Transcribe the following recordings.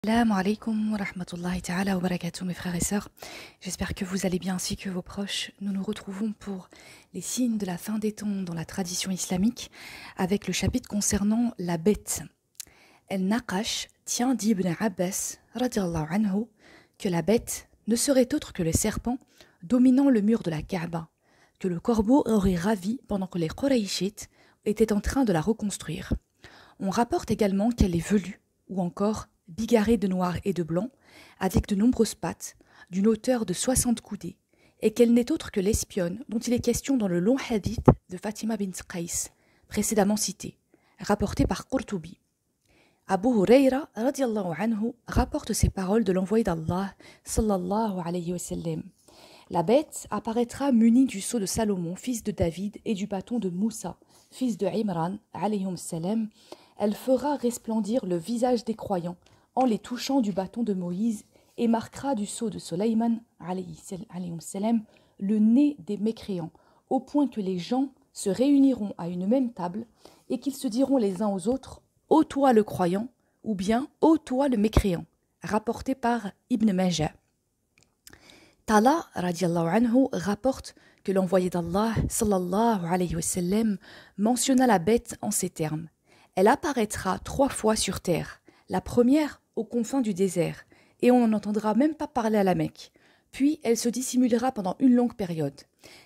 Assalamu alaikum wa rahmatullahi ta'ala wa barakatuh mes frères et sœurs. J'espère que vous allez bien ainsi que vos proches. Nous nous retrouvons pour les signes de la fin des temps dans la tradition islamique avec le chapitre concernant la bête. El-Naqash tient d'Ibn Abbas radiallahu anhu que la bête ne serait autre que le serpent dominant le mur de la Kaaba, que le corbeau aurait ravi pendant que les Qurayshites étaient en train de la reconstruire. On rapporte également qu'elle est velue ou encore bigarrée de noir et de blanc, avec de nombreuses pattes, d'une hauteur de 60 coudées, et qu'elle n'est autre que l'espionne dont il est question dans le long hadith de Fatima bint Qais, précédemment cité, rapporté par Qurtubi. Abu Hurayra radiallahu anhu rapporte ces paroles de l'envoyé d'Allah sallallahu alayhi wa sallam. La bête apparaîtra munie du sceau de Salomon, fils de David, et du bâton de Moussa, fils de Imran alayhi salam. Elle fera resplendir le visage des croyants en les touchant du bâton de Moïse et marquera du sceau de Soleiman alayhi salam le nez des mécréants, au point que les gens se réuniront à une même table et qu'ils se diront les uns aux autres « Ô toi le croyant » ou bien « Ô toi le mécréant » rapporté par Ibn Majah. Tala radiallahu anhu rapporte que l'envoyé d'Allah sallallahu alayhi wa sallam mentionna la bête en ces termes. Elle apparaîtra 3 fois sur terre, la première aux confins du désert, et on n'en entendra même pas parler à la Mecque. Puis elle se dissimulera pendant une longue période.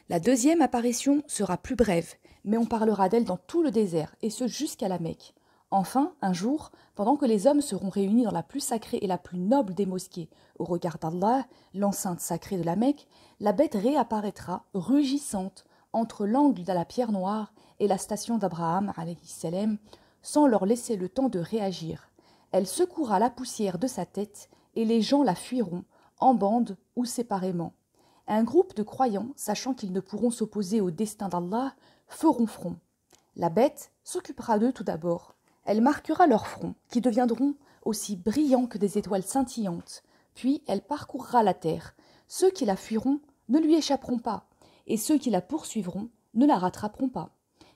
La deuxième apparition sera plus brève, mais on parlera d'elle dans tout le désert, et ce jusqu'à la Mecque. Enfin, un jour, pendant que les hommes seront réunis dans la plus sacrée et la plus noble des mosquées, au regard d'Allah, l'enceinte sacrée de la Mecque, la bête réapparaîtra, rugissante, entre l'angle de la pierre noire et la station d'Abraham, alayhi salam, sans leur laisser le temps de réagir. Elle secouera la poussière de sa tête et les gens la fuiront, en bande ou séparément. Un groupe de croyants, sachant qu'ils ne pourront s'opposer au destin d'Allah, feront front. La bête s'occupera d'eux tout d'abord. Elle marquera leurs fronts, qui deviendront aussi brillants que des étoiles scintillantes. Puis elle parcourra la terre. Ceux qui la fuiront ne lui échapperont pas, et ceux qui la poursuivront ne la rattraperont pas.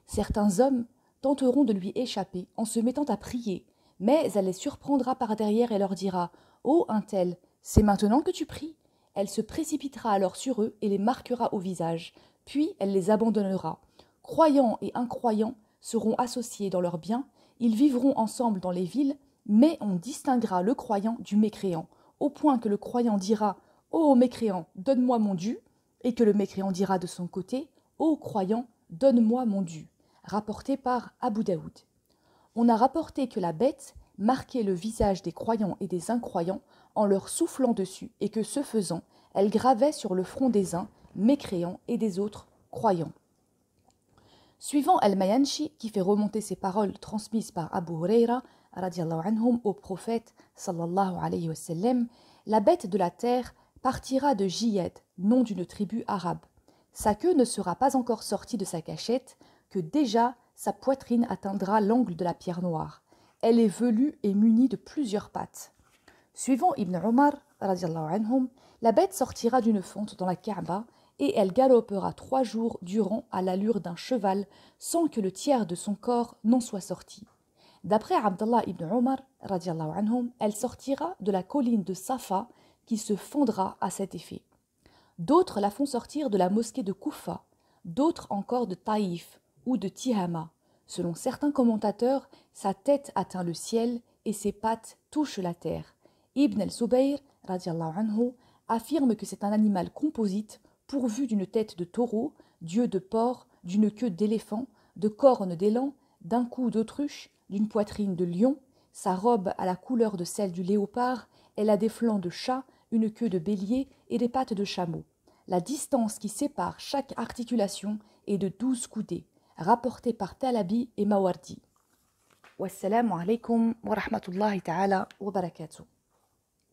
Certains hommes tenteront de lui échapper en se mettant à prier, mais elle les surprendra par derrière et leur dira « Ô un tel, c'est maintenant que tu pries ?» Elle se précipitera alors sur eux et les marquera au visage, puis elle les abandonnera. Croyants et incroyants seront associés dans leurs biens, ils vivront ensemble dans les villes, mais on distinguera le croyant du mécréant, au point que le croyant dira « Ô mécréant, donne-moi mon dû » et que le mécréant dira de son côté « Ô croyant, donne-moi mon dû » rapporté par Abu Daoud. On a rapporté que la bête marquait le visage des croyants et des incroyants en leur soufflant dessus et que ce faisant, elle gravait sur le front des uns mécréants et des autres croyants. Suivant Al-Mayanshi, qui fait remonter ces paroles transmises par Abu Hurayra radiallahu anhum au prophète sallallahu alayhi wa sallam, la bête de la terre partira de Jiyad, nom d'une tribu arabe. Sa queue ne sera pas encore sortie de sa cachette que déjà sa poitrine atteindra l'angle de la pierre noire. Elle est velue et munie de plusieurs pattes. Suivant Ibn Omar, radiallahu anhum, la bête sortira d'une fente dans la Kaaba et elle galopera 3 jours durant à l'allure d'un cheval sans que le tiers de son corps n'en soit sorti. D'après Abdallah ibn Omar, radiallahu anhum, elle sortira de la colline de Safa qui se fondra à cet effet. D'autres la font sortir de la mosquée de Koufa, d'autres encore de Taïf ou de Tihama. Selon certains commentateurs, sa tête atteint le ciel et ses pattes touchent la terre. Ibn al-Zubayr, radiallahu anhu, affirme que c'est un animal composite pourvu d'une tête de taureau, d'yeux de porc, d'une queue d'éléphant, de cornes d'élan, d'un cou d'autruche, d'une poitrine de lion. Sa robe a la couleur de celle du léopard, elle a des flancs de chat, une queue de bélier et des pattes de chameau. La distance qui sépare chaque articulation est de 12 coudées, rapporté par Talabi et Mawardi. Wassalamu alaikum wa rahmatullahi ta'ala wa barakatuh.